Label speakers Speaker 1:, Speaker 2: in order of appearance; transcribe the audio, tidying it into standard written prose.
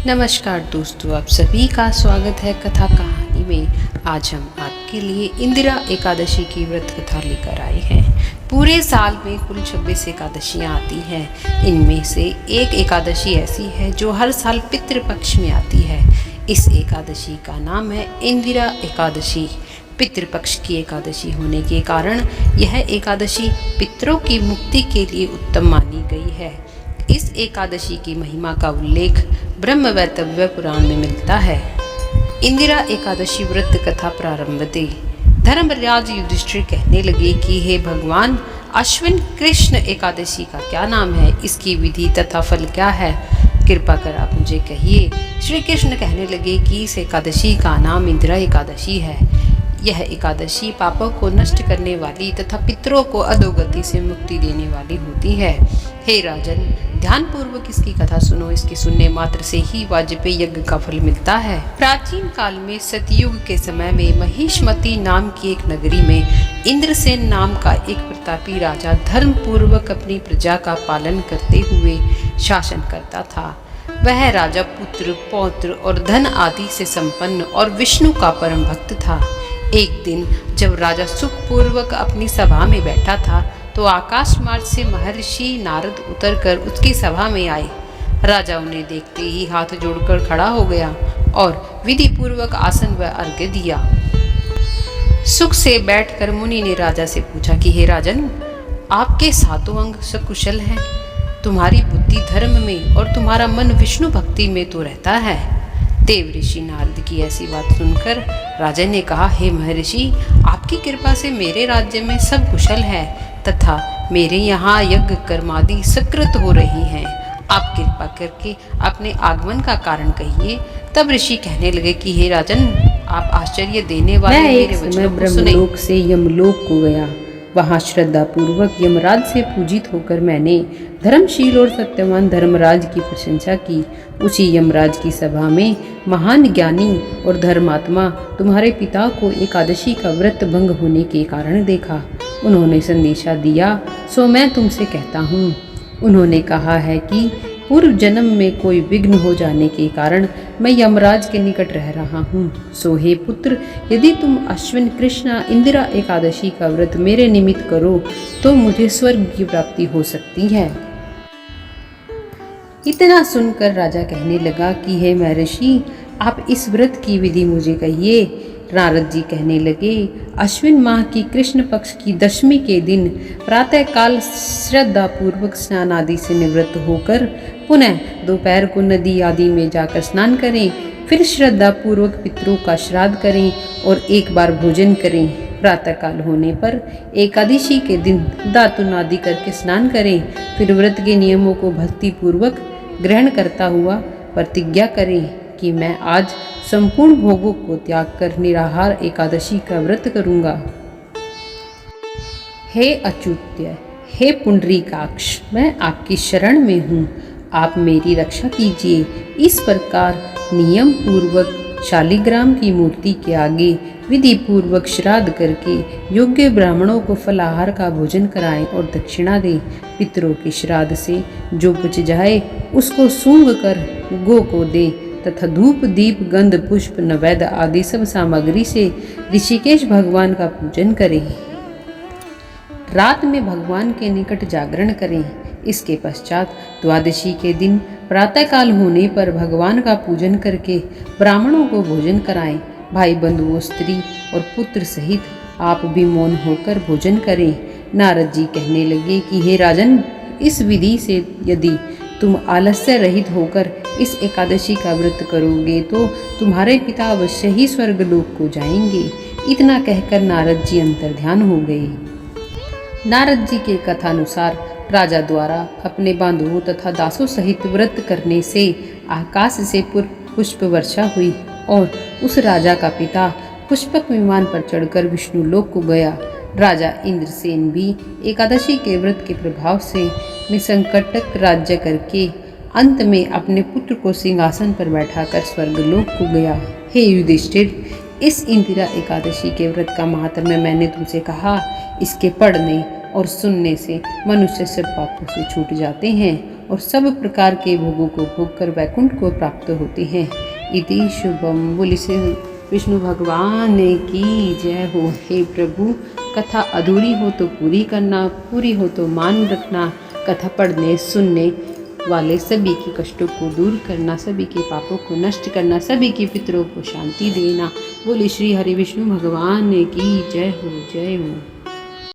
Speaker 1: नमस्कार दोस्तों, आप सभी का स्वागत है कथा कहानी में। आज हम आपके लिए इंदिरा एकादशी की व्रत कथा लेकर आए हैं। पूरे साल में कुल 26 एकादशियाँ आती हैं। इनमें से एक एकादशी ऐसी है जो हर साल पितृपक्ष में आती है। इस एकादशी का नाम है इंदिरा एकादशी। पितृपक्ष की एकादशी होने के कारण यह एकादशी पितरों की मुक्ति के लिए उत्तम मानी गई है। इस एकादशी की महिमा का उल्लेख ब्रह्मवैवर्त पुराण में मिलता है। इंदिरा एकादशी व्रत कथा प्रारंभते धर्मराज युधिष्ठिर कहने लगे कि हे भगवान, अश्विन कृष्ण एकादशी का क्या नाम है, इसकी विधि तथा फल क्या है, कृपा कर आप मुझे कहिए। श्री कृष्ण कहने लगे कि इस एकादशी का नाम इंदिरा एकादशी है। यह एकादशी पापों को नष्ट करने वाली तथा पितरों को अधोगति से मुक्ति देने वाली होती है। हे राजन, ध्यान पूर्वक इसकी कथा सुनो। इसके सुनने मात्र से ही वाजपेयी यज्ञ का फल मिलता है। प्राचीन काल में सतयुग के समय में महिष्मती नाम की एक नगरी में इंद्रसेन नाम का एक प्रतापी राजा धर्म पूर्वक अपनी प्रजा का पालन करते हुए शासन करता था। वह राजा पुत्र, पौत्र और धन आदि से संपन्न और विष्णु का परम भक्त था। एक दिन जब राजा सुखपूर्वक अपनी सभा में बैठा था तो आकाश मार्ग से महर्षि नारद उतरकर उसकी सभा में आए। राजा उन्हें देखते ही हाथ जोड़कर खड़ा हो गया और विधि पूर्वक आसन व अर्घ्य दिया। सुख से बैठकर मुनि ने राजा से पूछा कि हे राजन, आपके सातों अंग सकुशल हैं। तुम्हारी बुद्धि धर्म में और तुम्हारा मन विष्णु भक्ति में तो रहता है। देव ऋषि नारद की ऐसी बात सुनकर राजा ने कहा, हे महर्षि, आपकी कृपा से मेरे राज्य में सब कुशल है तथा मेरे यहाँ यज्ञ कर्मादि सकृत हो रही हैं। आप कृपा करके अपने आगमन का कारण कहिए। तब ऋषि कहने लगे कि हे राजन, आप आश्चर्य देने वाले मेरे वचनों को सुने।
Speaker 2: ब्रह्मलोक से यमलोक को गया। वहाँ श्रद्धा पूर्वक यमराज से पूजित होकर मैंने धर्मशील और सत्यवान धर्मराज की प्रशंसा की। उसी यमराज की सभा में महान ज्ञानी और धर्मात्मा तुम्हारे पिता को एकादशी का व्रत भंग होने के कारण देखा। उन्होंने संदेशा दिया, सो मैं तुमसे कहता हूँ। उन्होंने कहा है कि पूर्व जन्म में कोई विघ्न हो जाने के कारण मैं यमराज के निकट रह रहा हूँ। सो हे पुत्र, यदि तुम अश्विन कृष्ण इंदिरा एकादशी का व्रत मेरे निमित्त करो तो मुझे स्वर्ग की प्राप्ति हो सकती है। इतना सुनकर राजा कहने लगा कि हे महर्षि, आप इस व्रत की विधि मुझे कहिए। नारद जी कहने लगे, अश्विन माह की कृष्ण पक्ष की दशमी के दिन प्रातः काल श्रद्धा पूर्वक स्नान आदि से निवृत्त होकर पुनः दोपहर को नदी आदि में जाकर स्नान करें। फिर श्रद्धा पूर्वक पितरों का श्राद्ध करें और एक बार भोजन करें। प्रातः काल होने पर एकादशी के दिन दातुन आदि करके स्नान करें। फिर व्रत के नियमों को भक्ति पूर्वक ग्रहण करता हुआ प्रतिज्ञा करें कि मैं आज संपूर्ण भोगों को त्याग कर निराहार एकादशी का व्रत करूंगा। हे अच्युत्य, हे पुंडरीकाक्ष, मैं आपकी शरण में हूँ, आप मेरी रक्षा कीजिए। इस प्रकार नियम पूर्वक शालिग्राम की मूर्ति के आगे विधि पूर्वक श्राद्ध करके योग्य ब्राह्मणों को फलाहार का भोजन कराएं और दक्षिणा दें। पितरों के श्राद्ध से जो बच जाए उसको सूंघ कर गो को दे तथा धूप, दीप, गंध, पुष्प, नैवेद्य आदि सब सामग्री से ऋषिकेश भगवान का पूजन करें। रात में भगवान के निकट जागरण करें। इसके पश्चात द्वादशी के दिन प्रातःकाल होने पर भगवान का पूजन करके ब्राह्मणों को भोजन कराएं। भाई बंधुओं, स्त्री और पुत्र सहित आप भी मौन होकर भोजन करें। नारद जी कहने लगे कि हे राजन, इस विधि से यदि तुम आलस्य रहित होकर इस एकादशी का व्रत करोगे तो तुम्हारे पिता अवश्य ही स्वर्गलोक को जाएंगे। इतना कहकर नारद जी अंतर्ध्यान हो गए। नारद जी के कथानुसार राजा द्वारा अपने बांधुओं तथा दासों सहित व्रत करने से आकाश से पुष्प वर्षा हुई और उस राजा का पिता पुष्पक विमान पर चढ़कर विष्णु लोक को गया। राजा इंद्रसेन भी एकादशी के व्रत के प्रभाव से निसंकटक राज्य करके अंत में अपने पुत्र को सिंहासन पर बैठाकर स्वर्गलोक को गया। हे युधिष्ठिर, इस इंदिरा एकादशी के व्रत का महात्म्य मैंने तुमसे कहा। इसके पढ़ने और सुनने से मनुष्य सब पापों से छूट जाते हैं और सब प्रकार के भोगों को भोग कर वैकुंठ को प्राप्त होते हैं। इति शुभम। बोली से विष्णु भगवान की जय हो। हे प्रभु, कथा अधूरी हो तो पूरी करना, पूरी हो तो मान रखना। कथा पढ़ने सुनने वाले सभी के कष्टों को दूर करना, सभी के पापों को नष्ट करना, सभी के पितरों को शांति देना। बोले श्री हरि विष्णु भगवान की जय हो, जय हो।